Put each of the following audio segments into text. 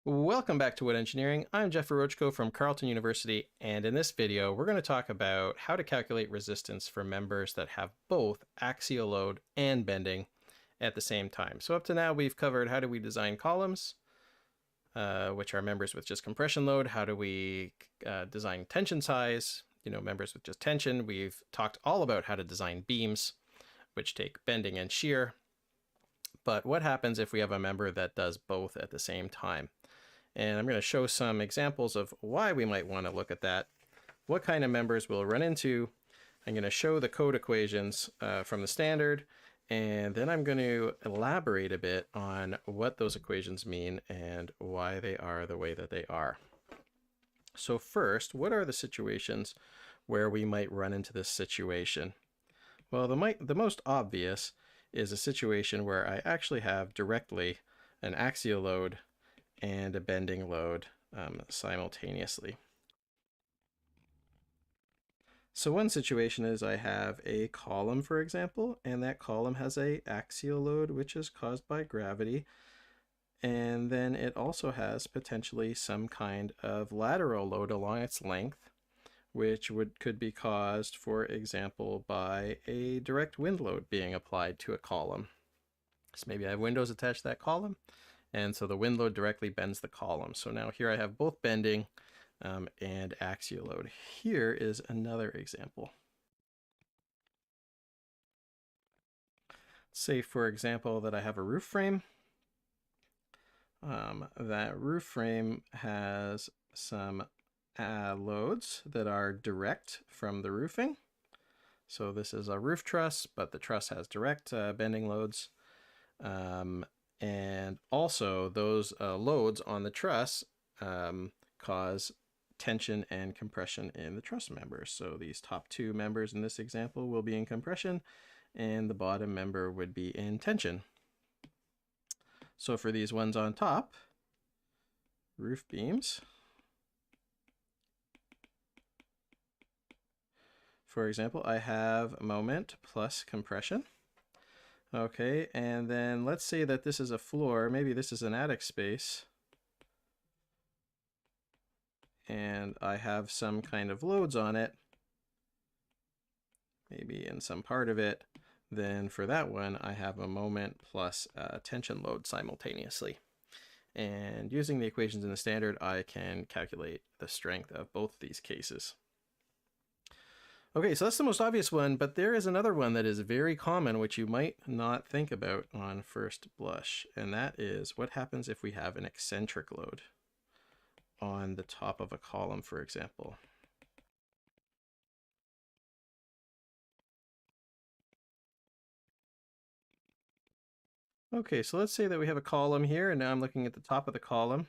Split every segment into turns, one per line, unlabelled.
Welcome back to Wood Engineering. I'm Jeff Rochko from Carleton University, and in this video, we're going to talk about how to calculate resistance for members that have both axial load and bending at the same time. So up to now, we've covered how do we design columns, which are members with just compression load. How do we design tension size, members with just tension. We've talked all about how to design beams, which take bending and shear. But what happens if we have a member that does both at the same time? And I'm going to show some examples of why we might want to look at that, what kind of members we'll run into. I'm going to show the code equations from the standard, and then I'm going to elaborate a bit on what those equations mean and why they are the way that they are. So first, what are the situations where we might run into this situation? Well, the most obvious is a situation where I actually have directly an axial load and a bending load simultaneously. So one situation is I have a column, for example, and that column has a axial load which is caused by gravity, and then it also has potentially some kind of lateral load along its length, which could be caused, for example, by a direct wind load being applied to a column. So maybe I have windows attached to that column, and so the wind load directly bends the column. So now here I have both bending and axial load. Here is another example. Say, for example, that I have a roof frame. That roof frame has some loads that are direct from the roofing. So this is a roof truss, but the truss has direct bending loads. And also those loads on the truss cause tension and compression in the truss members. So these top two members in this example will be in compression, and the bottom member would be in tension. So for these ones on top, roof beams, for example, I have moment plus compression. Okay, and then let's say that this is a floor, maybe this is an attic space, and I have some kind of loads on it, maybe in some part of it. Then for that one, I have a moment plus tension load simultaneously. And using the equations in the standard, I can calculate the strength of both of these cases. Okay, so that's the most obvious one, but there is another one that is very common, which you might not think about on first blush, and that is what happens if we have an eccentric load on the top of a column, for example. Okay, so let's say that we have a column here, and now I'm looking at the top of the column.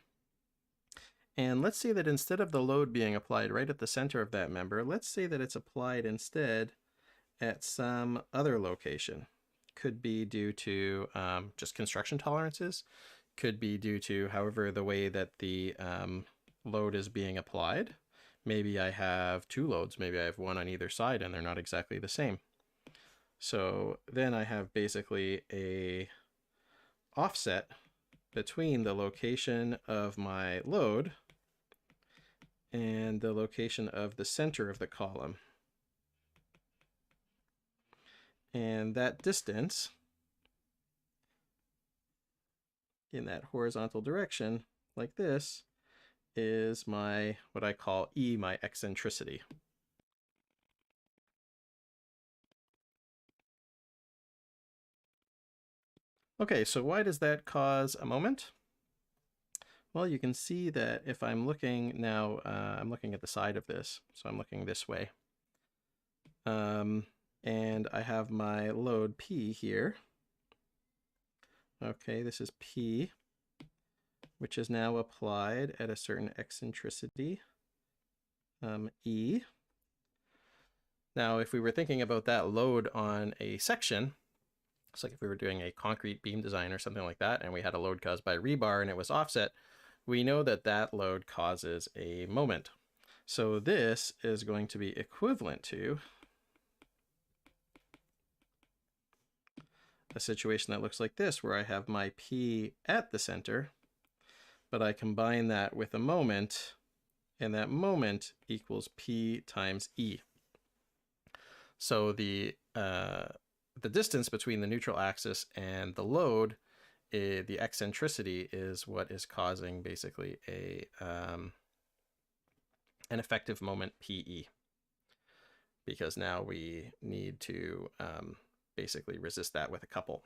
And let's say that instead of the load being applied right at the center of that member, let's say that it's applied instead at some other location. Could be due to just construction tolerances, could be due to however the way that the load is being applied. Maybe I have two loads, maybe I have one on either side and they're not exactly the same. So then I have basically a offset between the location of my load and the location of the center of the column. And that distance in that horizontal direction, like this, is my, what I call E, my eccentricity. Okay, so why does that cause a moment? Well, you can see that if I'm looking now, I'm looking at the side of this, so I'm looking this way. And I have my load P here. Okay, this is P, which is now applied at a certain eccentricity, E. Now, if we were thinking about that load on a section, it's like if we were doing a concrete beam design or something like that, and we had a load caused by rebar and it was offset, we know that that load causes a moment. So this is going to be equivalent to a situation that looks like this, where I have my P at the center, but I combine that with a moment, and that moment equals P times E. So the distance between the neutral axis and the load, the eccentricity, is what is causing basically an effective moment PE, because now we need to basically resist that with a couple.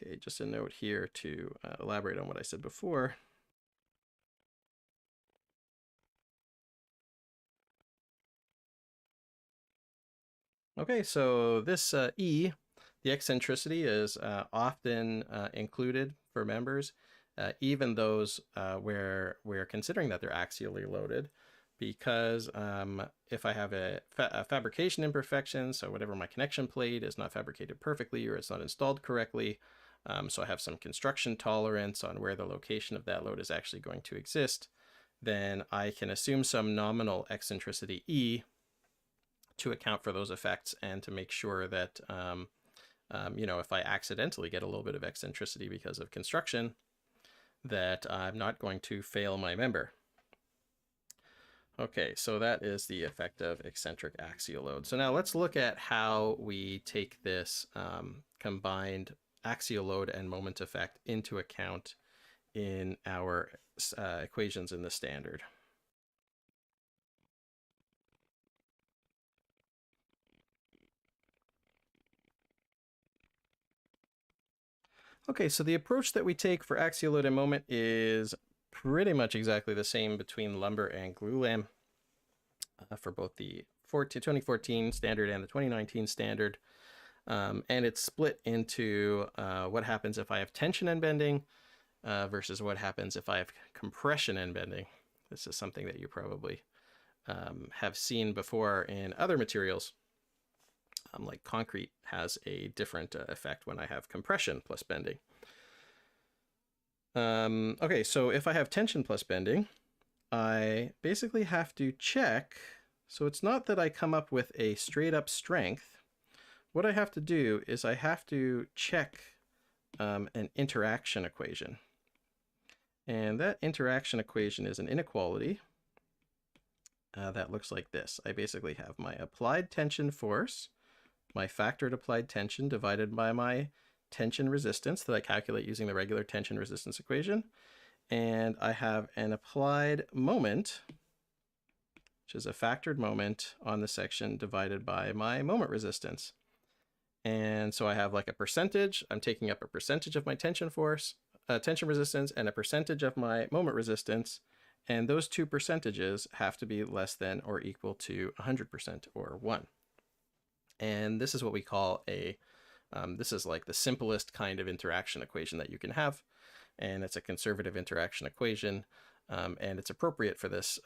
Okay, just a note here to elaborate on what I said before. Okay, so this E, the eccentricity, is often included for members, even those where we're considering that they're axially loaded, because if I have a fabrication imperfection, so whatever my connection plate is not fabricated perfectly or it's not installed correctly, so I have some construction tolerance on where the location of that load is actually going to exist, then I can assume some nominal eccentricity E to account for those effects and to make sure that, you know, if I accidentally get a little bit of eccentricity because of construction, that I'm not going to fail my member. Okay, so that is the effect of eccentric axial load. So now let's look at how we take this combined axial load and moment effect into account in our equations in the standard. Okay, so the approach that we take for axial load and moment is pretty much exactly the same between Lumber and Glulam for both the 2014 standard and the 2019 standard. And it's split into what happens if I have tension and bending versus what happens if I have compression and bending. This is something that you probably have seen before in other materials. Like concrete has a different effect when I have compression plus bending. Okay, so if I have tension plus bending, I basically have to check. So it's not that I come up with a straight up strength. What I have to do is I have to check an interaction equation. And that interaction equation is an inequality that looks like this. I basically have my applied tension force, my factored applied tension divided by my tension resistance that I calculate using the regular tension resistance equation. And I have an applied moment, which is a factored moment on the section divided by my moment resistance. And so I have like a percentage. I'm taking up a percentage of my tension force, tension resistance, and a percentage of my moment resistance. And those two percentages have to be less than or equal to 100% or 1. And this is what we call a, this is like the simplest kind of interaction equation that you can have. And it's a conservative interaction equation. And it's appropriate for this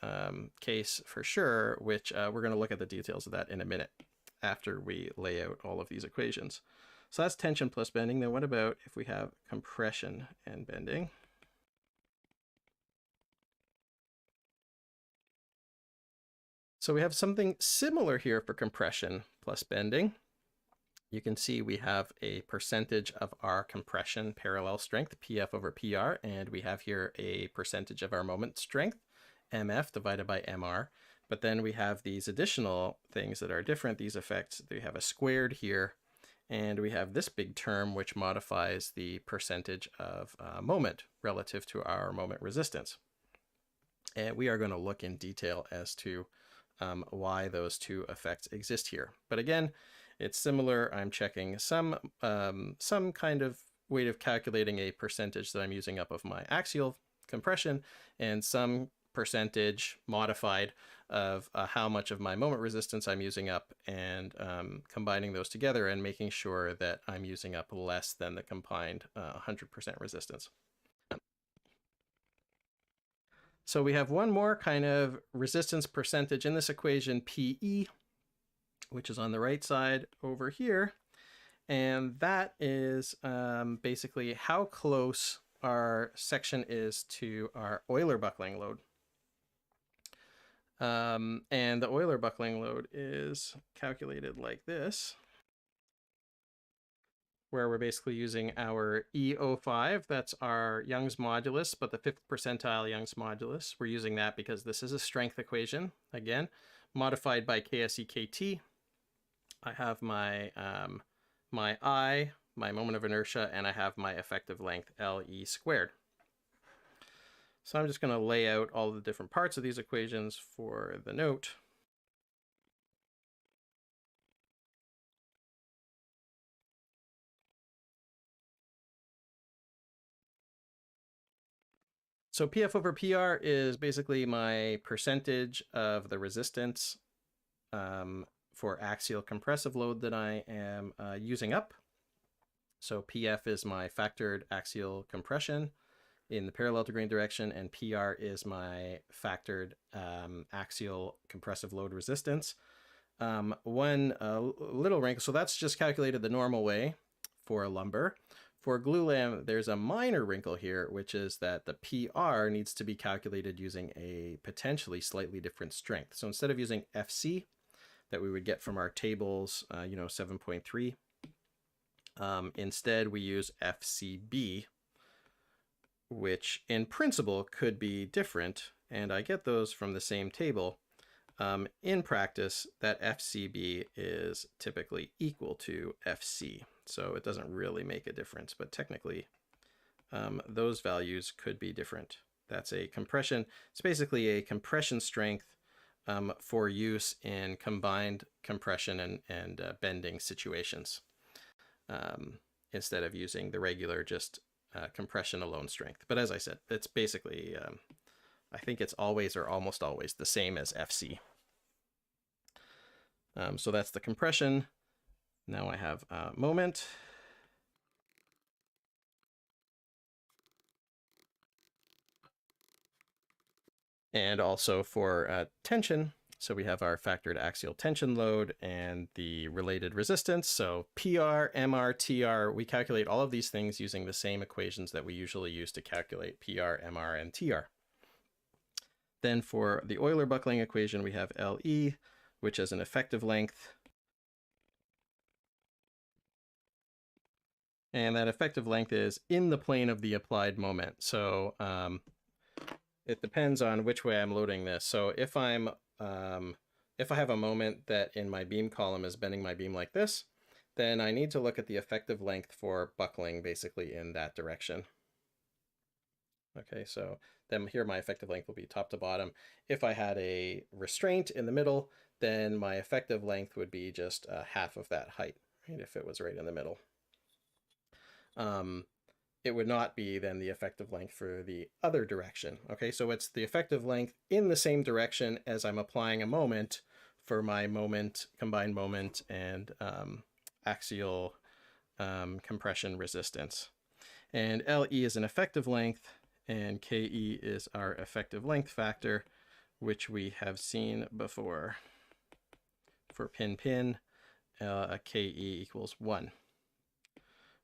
case for sure, which we're going to look at the details of that in a minute after we lay out all of these equations. So that's tension plus bending. Then what about if we have compression and bending? So we have something similar here for compression plus bending. You can see we have a percentage of our compression parallel strength, PF over PR, and we have here a percentage of our moment strength, MF divided by MR. But then we have these additional things that are different, these effects. We have a squared here, and we have this big term which modifies the percentage of moment relative to our moment resistance. And we are going to look in detail as to why those two effects exist here. But again, it's similar. I'm checking some kind of way of calculating a percentage that I'm using up of my axial compression and some percentage modified of how much of my moment resistance I'm using up, and combining those together and making sure that I'm using up less than the combined 100% resistance. So we have one more kind of resistance percentage in this equation, PE, which is on the right side over here. And that is basically how close our section is to our Euler buckling load. And the Euler buckling load is calculated like this, where we're basically using our E05. That's our Young's modulus, but the 5th percentile Young's modulus. We're using that because this is a strength equation, again, modified by KSEKT. I have my, my I, my moment of inertia, and I have my effective length, LE squared. So I'm just going to lay out all the different parts of these equations for the note. So PF over PR is basically my percentage of the resistance for axial compressive load that I am using up. So PF is my factored axial compression in the parallel to grain direction, and PR is my factored axial compressive load resistance. One little wrinkle, so that's just calculated the normal way for a lumber. For glulam, there's a minor wrinkle here, which is that the PR needs to be calculated using a potentially slightly different strength. So instead of using FC that we would get from our tables, 7.3, instead we use FCB, which in principle could be different, and I get those from the same table. In practice, that FCB is typically equal to FC, so it doesn't really make a difference, but technically those values could be different. That's a compression. It's basically a compression strength for use in combined compression and bending situations, instead of using the regular just compression alone strength. But as I said, it's basically, I think it's always or almost always the same as FC. So that's the compression. Now I have moment. And also for tension, so we have our factored axial tension load and the related resistance. So PR, MR, TR, we calculate all of these things using the same equations that we usually use to calculate PR, MR, and TR. Then for the Euler buckling equation, we have LE, which is an effective length. And that effective length is in the plane of the applied moment. So it depends on which way I'm loading this. So if I have a moment that in my beam column is bending my beam like this, then I need to look at the effective length for buckling basically in that direction. Okay, so then here my effective length will be top to bottom. If I had a restraint in the middle, then my effective length would be just half of that height, right, if it was right in the middle. It would not be then the effective length for the other direction. Okay, so it's the effective length in the same direction as I'm applying a moment for my moment, combined moment, and axial compression resistance. And LE is an effective length, and KE is our effective length factor, which we have seen before. For pin-pin, KE equals 1.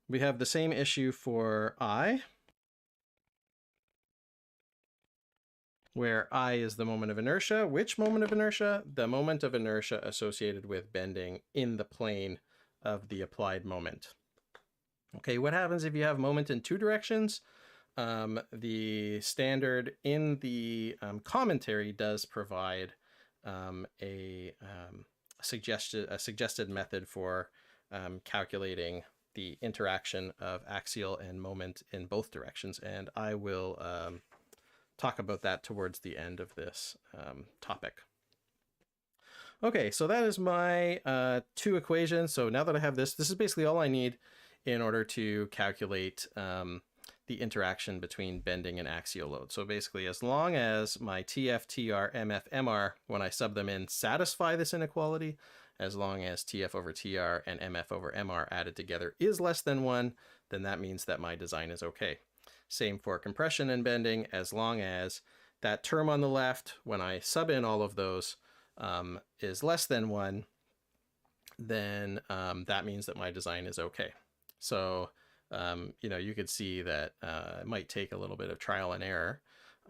We have the same issue for I, where I is the moment of inertia. Which moment of inertia? The moment of inertia associated with bending in the plane of the applied moment. Okay, what happens if you have moment in two directions? The standard in the commentary does provide a suggested method for calculating the interaction of axial and moment in both directions, and I will talk about that towards the end of this topic. Okay, so that is my two equations. So now that I have this is basically all I need in order to calculate the interaction between bending and axial load. So basically, as long as my TF, TR, MF, MR, when I sub them in, satisfy this inequality, as long as TF over TR and MF over MR added together is less than 1, then that means that my design is okay. Same for compression and bending. As long as that term on the left, when I sub in all of those, is less than 1, then that means that my design is okay. So, you could see that it might take a little bit of trial and error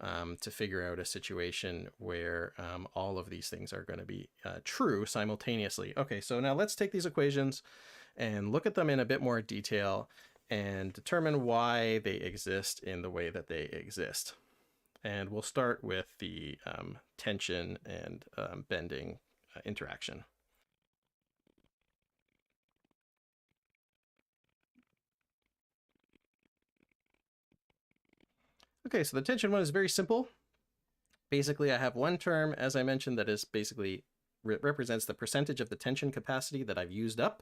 to figure out a situation where all of these things are going to be true simultaneously. Okay, so now let's take these equations and look at them in a bit more detail and determine why they exist in the way that they exist. And we'll start with the tension and bending interaction. Okay, so the tension one is very simple. Basically, I have one term, as I mentioned, that is basically represents the percentage of the tension capacity that I've used up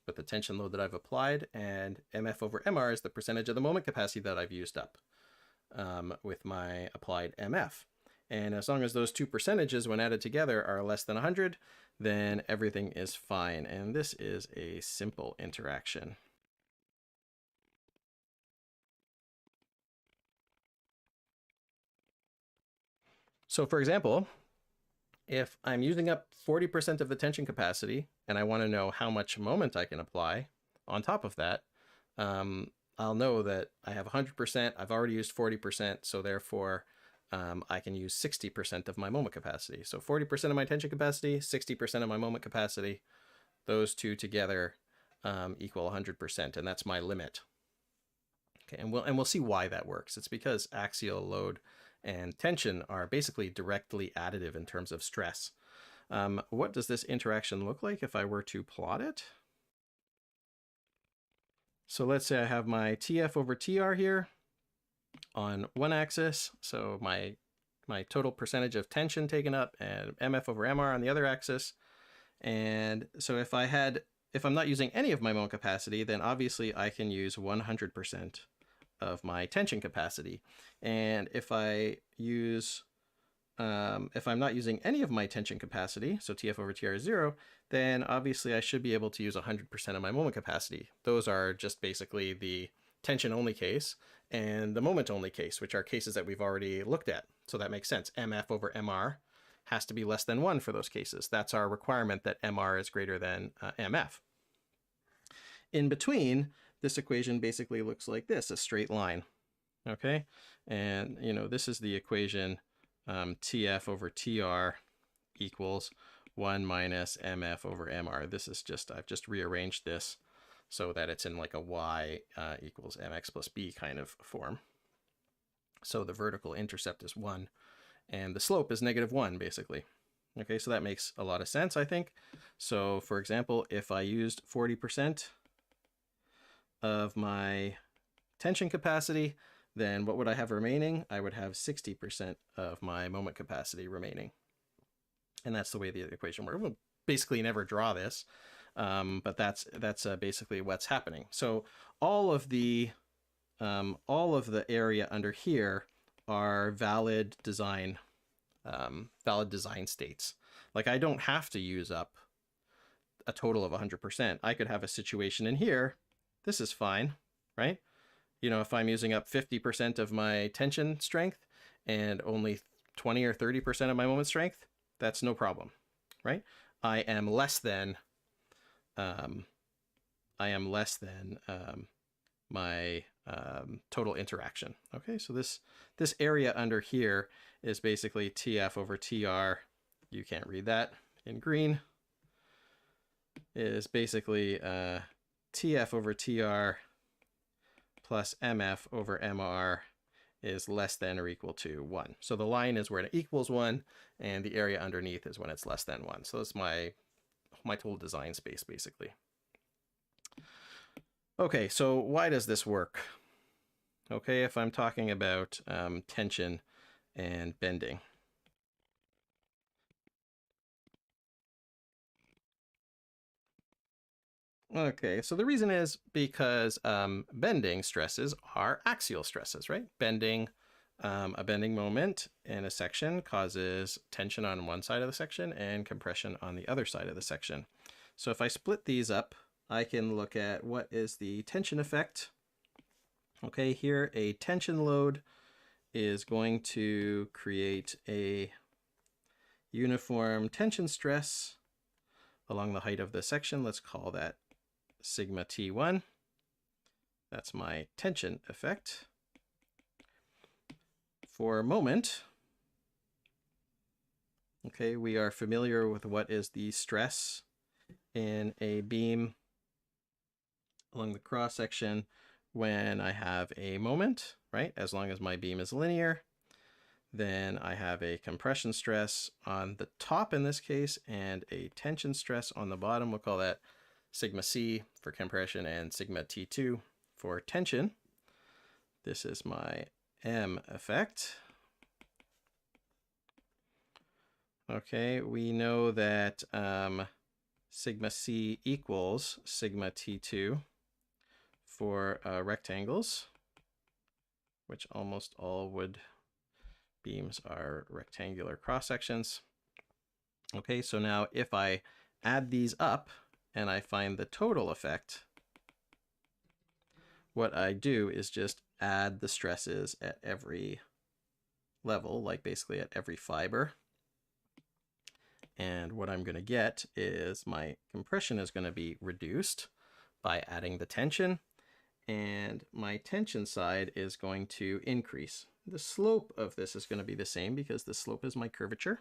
with the tension load that I've applied, and MF over MR is the percentage of the moment capacity that I've used up with my applied MF. And as long as those two percentages, when added together, are less than 100, then everything is fine. And this is a simple interaction. So for example, if I'm using up 40% of the tension capacity and I want to know how much moment I can apply on top of that, I'll know that I have 100%, I've already used 40%, so therefore I can use 60% of my moment capacity. So 40% of my tension capacity, 60% of my moment capacity, those two together equal 100%, and that's my limit. Okay, and we'll see why that works. It's because axial load and tension are basically directly additive in terms of stress. What does this interaction look like if I were to plot it? So let's say I have my TF over TR here on one axis, so my total percentage of tension taken up, and MF over MR on the other axis. And so if I'm not using any of my moment capacity, then obviously I can use 100% of my tension capacity. And if I'm not using any of my tension capacity, so TF over TR is 0, then obviously I should be able to use 100% of my moment capacity. Those are just basically the tension only case and the moment only case, which are cases that we've already looked at. So that makes sense. MF over MR has to be less than 1 for those cases. That's our requirement, that MR is greater than MF. In between, this equation basically looks like this, a straight line. Okay, and this is the equation TF over TR equals 1 minus MF over MR. This is I've just rearranged this so that it's in like a y equals mx plus b kind of form. So the vertical intercept is 1 and the slope is -1 basically. Okay, so that makes a lot of sense, I think. So for example, if I used 40% of my tension capacity, then what would I have remaining? I would have 60% of my moment capacity remaining. And that's the way the equation works. We'll basically never draw this, but that's basically what's happening. So all of the area under here are valid design states. Like I don't have to use up a total of 100%. I could have a situation in here. This is fine, right? If I'm using up 50% of my tension strength and only 20 or 30% of my moment strength, that's no problem, right? I am less than my total interaction. Okay, so this area under here is basically TF over TR. You can't read that in green. Is basically TF over TR plus MF over MR is less than or equal to 1. So the line is where it equals 1, and the area underneath is when it's less than 1. So that's my total design space, basically. Okay, so why does this work? Okay, if I'm talking about tension and bending. Okay, so the reason is because bending stresses are axial stresses, right? A bending moment in a section causes tension on one side of the section and compression on the other side of the section. So if I split these up, I can look at what is the tension effect. Okay, here a tension load is going to create a uniform tension stress along the height of the section. Let's call that sigma T1. That's my tension effect. For moment, okay, we are familiar with what is the stress in a beam along the cross section when I have a moment, right? As long as my beam is linear. Then I have a compression stress on the top in this case and a tension stress on the bottom. We'll call that sigma C for compression and sigma T2 for tension. This is my M effect. Okay, we know that sigma C equals sigma T2 for rectangles, which almost all wood beams are rectangular cross sections. Okay, so now if I add these up and I find the total effect, what I do is just add the stresses at every level, like basically at every fiber. And what I'm going to get is my compression is going to be reduced by adding the tension, and my tension side is going to increase. The slope of this is going to be the same because the slope is my curvature.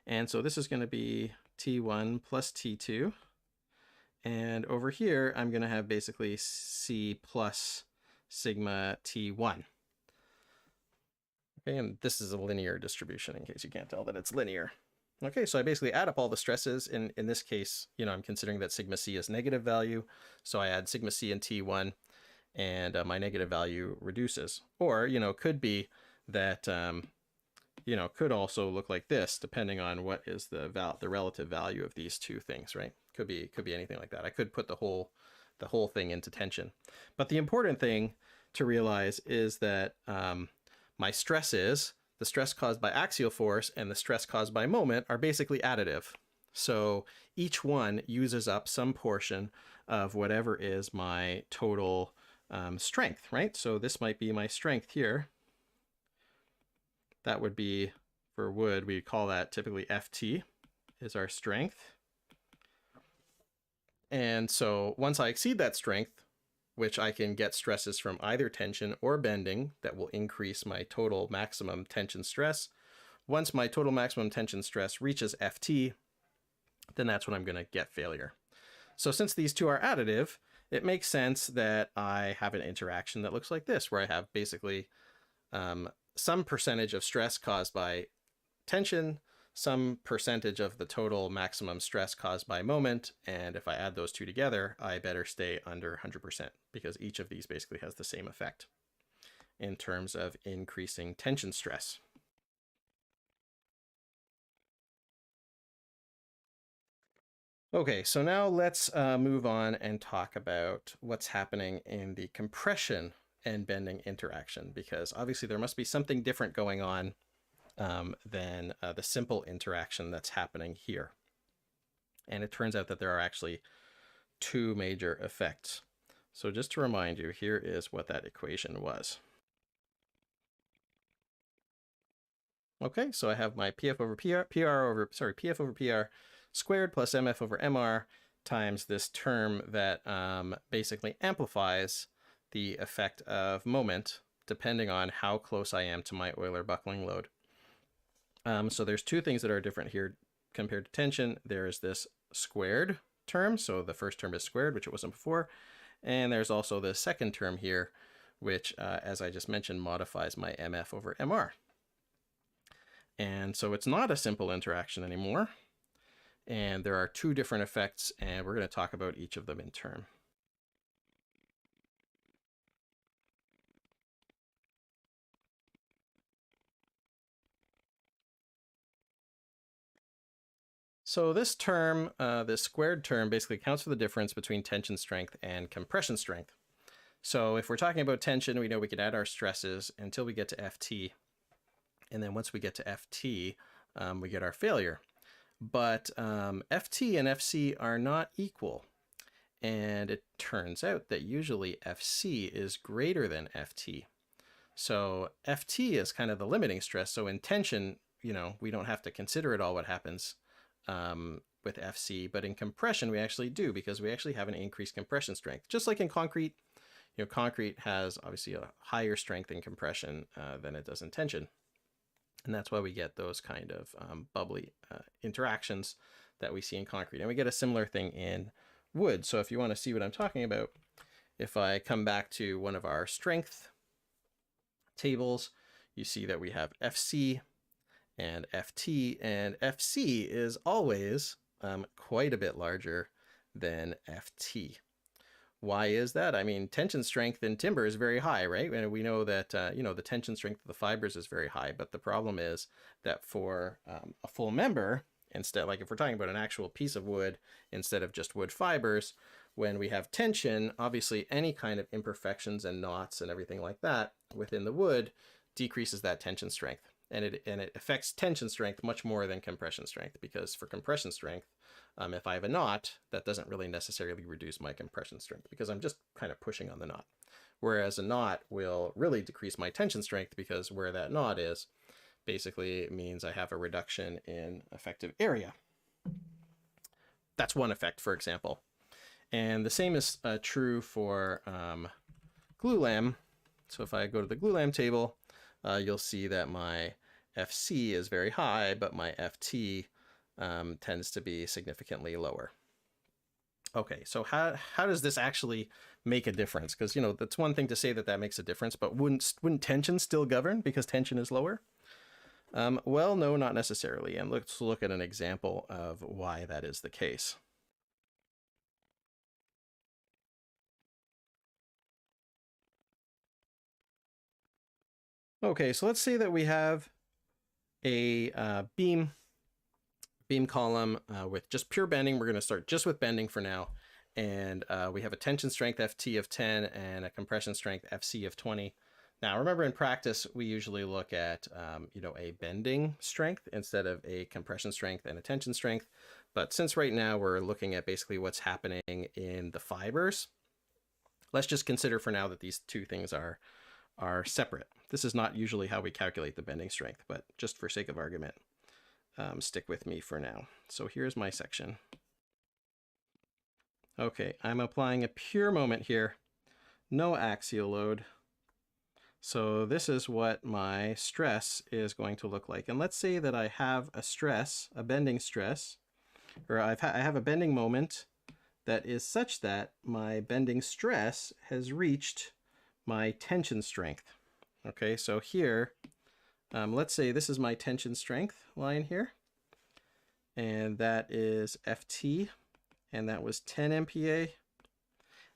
And so this is going to be T1 plus T2. And over here, I'm going to have basically C plus sigma T1. Okay, and this is a linear distribution in case you can't tell that it's linear. Okay, so I basically add up all the stresses. In this case, I'm considering that sigma C is negative value. So I add sigma C and T1, and my negative value reduces. Or, could be that, could also look like this, depending on what is the relative value of these two things, right? Could be anything like that. I could put the whole thing into tension. But the important thing to realize is that my stresses, the stress caused by axial force and the stress caused by moment, are basically additive. So each one uses up some portion of whatever is my total strength, right? So this might be my strength here. That would be, for wood, we call that typically FT is our strength. And so once I exceed that strength, which I can get stresses from either tension or bending that will increase my total maximum tension stress. Once my total maximum tension stress reaches FT, then that's when I'm going to get failure. So since these two are additive, it makes sense that I have an interaction that looks like this, where I have basically some percentage of stress caused by tension, some percentage of the total maximum stress caused by moment, and if I add those two together, I better stay under 100% because each of these basically has the same effect in terms of increasing tension stress. Okay, so now let's move on and talk about what's happening in the compression and bending interaction, because obviously there must be something different going on than the simple interaction that's happening here. And it turns out that there are actually two major effects. So just to remind you, here is what that equation was. Okay, so I have my PF over PR squared plus MF over MR times this term that basically amplifies the effect of moment depending on how close I am to my Euler buckling load. So there's two things that are different here compared to tension. There is this squared term. So the first term is squared, which it wasn't before. And there's also the second term here, which, as I just mentioned, modifies my MF over MR. And so it's not a simple interaction anymore. And there are two different effects, and we're going to talk about each of them in turn. So this term, this squared term, basically accounts for the difference between tension strength and compression strength. So if we're talking about tension, we know we can add our stresses until we get to FT. And then once we get to FT, we get our failure. But FT and FC are not equal. And it turns out that usually FC is greater than FT. So FT is kind of the limiting stress. So in tension, we don't have to consider at all what happens with FC, but in compression we actually do, because we actually have an increased compression strength. Just like in concrete, concrete has obviously a higher strength in compression than it does in tension. And that's why we get those kind of bubbly interactions that we see in concrete. And we get a similar thing in wood. So if you want to see what I'm talking about, if I come back to one of our strength tables, you see that we have FC and FT, and FC is always quite a bit larger than FT. Why is that? I mean, tension strength in timber is very high, right? And we know that, the tension strength of the fibers is very high, but the problem is that for a full member, instead, like if we're talking about an actual piece of wood instead of just wood fibers, when we have tension, obviously any kind of imperfections and knots and everything like that within the wood decreases that tension strength. And it affects tension strength much more than compression strength, because for compression strength, if I have a knot, that doesn't really necessarily reduce my compression strength because I'm just kind of pushing on the knot. Whereas a knot will really decrease my tension strength, because where that knot is basically means I have a reduction in effective area. That's one effect, for example. And the same is true for glulam. So if I go to the glulam table, you'll see that my FC is very high, but my FT tends to be significantly lower. Okay, so how does this actually make a difference? Because, that's one thing to say that makes a difference, but wouldn't tension still govern because tension is lower? Well, no, not necessarily. And let's look at an example of why that is the case. Okay, so let's say that we have a beam column with just pure bending. We're going to start just with bending for now. And we have a tension strength FT of 10 and a compression strength FC of 20. Now, remember, in practice, we usually look at, a bending strength instead of a compression strength and a tension strength. But since right now we're looking at basically what's happening in the fibers, let's just consider for now that these two things are separate. This is not usually how we calculate the bending strength, but just for sake of argument, stick with me for now. So here's my section. Okay, I'm applying a pure moment here, no axial load. So this is what my stress is going to look like. And let's say that I have a stress, a bending stress, or I have a bending moment that is such that my bending stress has reached my tension strength. Okay, so here, let's say this is my tension strength line here, and that is FT, and that was 10 MPa.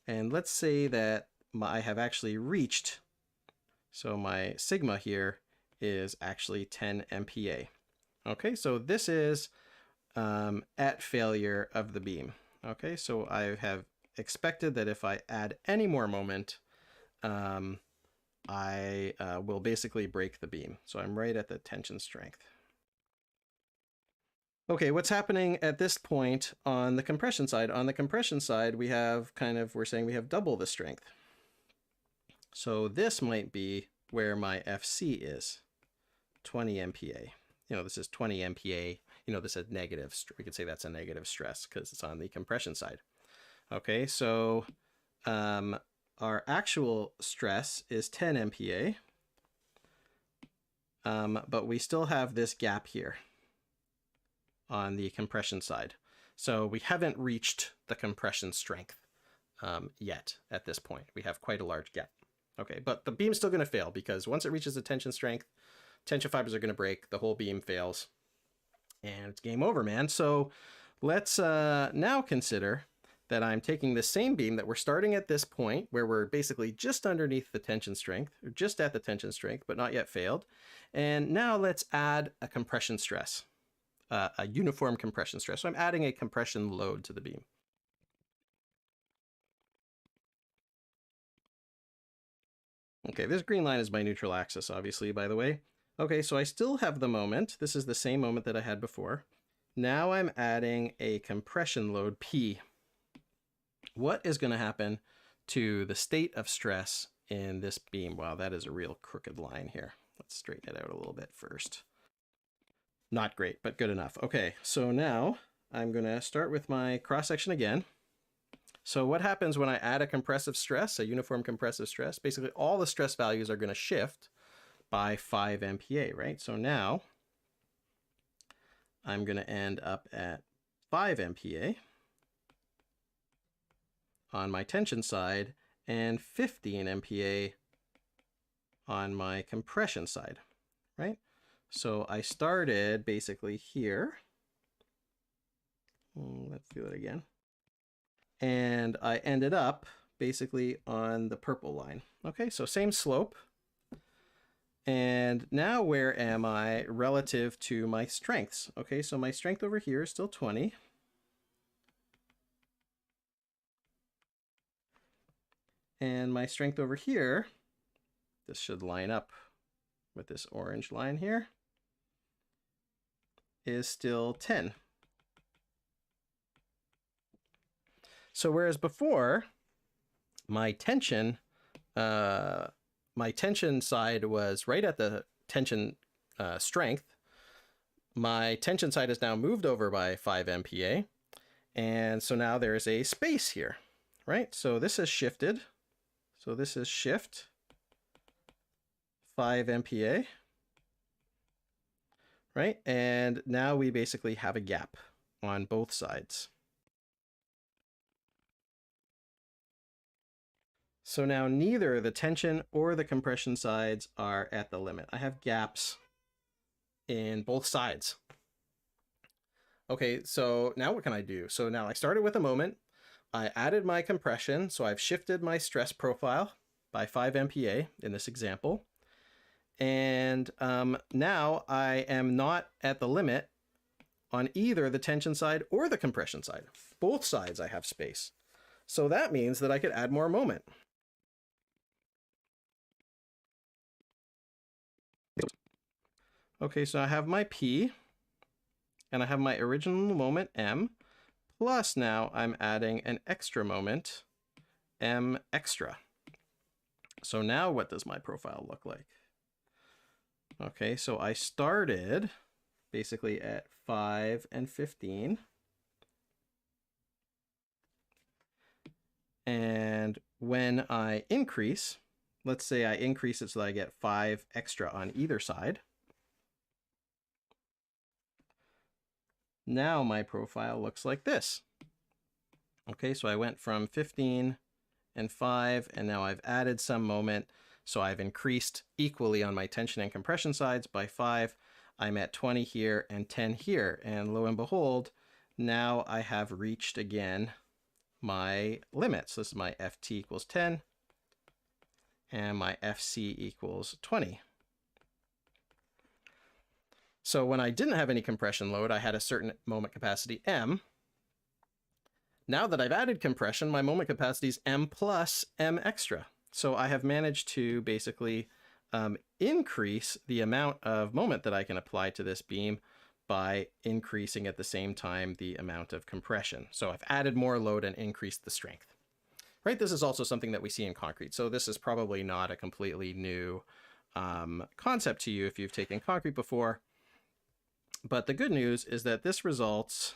And let's say that I have actually reached, so my sigma here is actually 10 MPa. Okay, so this is at failure of the beam. Okay, so I have expected that if I add any more moment, I will basically break the beam. So I'm right at the tension strength. Okay, what's happening at this point on the compression side? On the compression side, we have we're saying we have double the strength. So this might be where my FC is, 20 MPa. This is 20 MPa. This is negative. We could say that's a negative stress because it's on the compression side. Okay, so our actual stress is 10 MPa, but we still have this gap here on the compression side. So we haven't reached the compression strength yet at this point. We have quite a large gap. Okay, but the beam's still going to fail because once it reaches the tension strength, tension fibers are going to break, the whole beam fails, and it's game over, man. So let's now consider that I'm taking the same beam that we're starting at this point where we're basically just underneath the tension strength, or just at the tension strength, but not yet failed. And now let's add a compression stress, a uniform compression stress. So I'm adding a compression load to the beam. Okay, this green line is my neutral axis, obviously, by the way. Okay, so I still have the moment. This is the same moment that I had before. Now I'm adding a compression load P. What is going to happen to the state of stress in this beam? Wow, that is a real crooked line here. Let's straighten it out a little bit first. Not great, but good enough. Okay, so now I'm going to start with my cross-section again. So what happens when I add a compressive stress, a uniform compressive stress? Basically, all the stress values are going to shift by 5 MPa, right? So now I'm going to end up at 5 MPa. on my tension side and 15 MPa on my compression side, right? So I started basically here. Let's do it again. And I ended up basically on the purple line. Okay, so same slope. And now where am I relative to my strengths? Okay, so my strength over here is still 20. And my strength over here, this should line up with this orange line here, is still 10. So whereas before, my tension side was right at the tension strength. My tension side is now moved over by 5 MPa. And so now there's a space here, right? So this is shifted. So this is shift 5 MPa, right? And now we basically have a gap on both sides. So now neither the tension or the compression sides are at the limit. I have gaps in both sides. Okay, so now what can I do? So now I started with a moment. I added my compression, so I've shifted my stress profile by 5 MPa in this example. And now I am not at the limit on either the tension side or the compression side. Both sides I have space. So that means that I could add more moment. Okay, so I have my P, and I have my original moment M, plus now I'm adding an extra moment, M extra. So now what does my profile look like? Okay, so I started basically at 5 and 15. And when I increase, let's say I increase it so that I get 5 extra on either side. Now my profile looks like this. Okay, so I went from 15 and 5, and now I've added some moment. So I've increased equally on my tension and compression sides by 5. I'm at 20 here and 10 here. And lo and behold, now I have reached again my limits. This is my Ft equals 10 and my Fc equals 20. So when I didn't have any compression load, I had a certain moment capacity M. Now that I've added compression, my moment capacity is M plus M extra. So I have managed to basically increase the amount of moment that I can apply to this beam by increasing at the same time the amount of compression. So I've added more load and increased the strength. Right? This is also something that we see in concrete. So this is probably not a completely new concept to you if you've taken concrete before. But the good news is that this results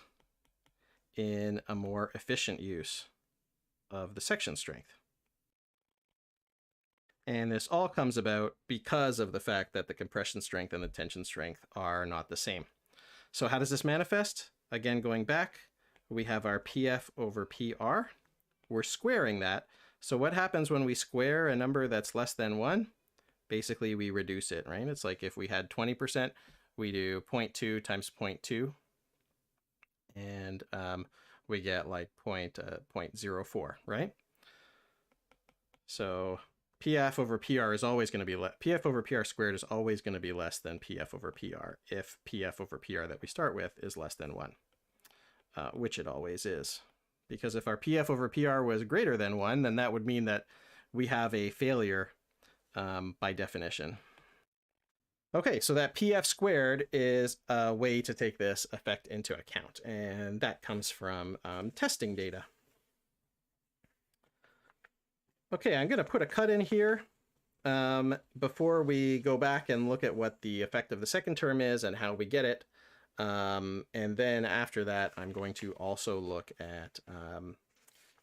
in a more efficient use of the section strength. And this all comes about because of the fact that the compression strength and the tension strength are not the same. So how does this manifest? Again, going back, we have our PF over PR. We're squaring that. So what happens when we square a number that's less than 1? Basically, we reduce it, right? It's like if we had 20%, we do 0.2 times 0.2, and we get like 0.04, right? So PF over PR is always going to be PF over PR squared is always going to be less than PF over PR if PF over PR that we start with is less than 1, which it always is. Because if our PF over PR was greater than 1, then that would mean that we have a failure by definition. Okay, so that PF squared is a way to take this effect into account, and that comes from testing data. Okay, I'm going to put a cut in here before we go back and look at what the effect of the second term is and how we get it. And then after that, I'm going to also look at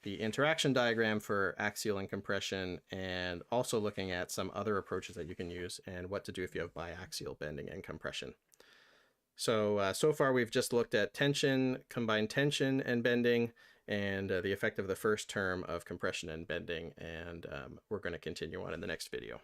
the interaction diagram for axial and compression, and also looking at some other approaches that you can use and what to do if you have biaxial bending and compression. So, so far we've just looked at tension, combined tension and bending, and the effect of the first term of compression and bending, and we're going to continue on in the next video.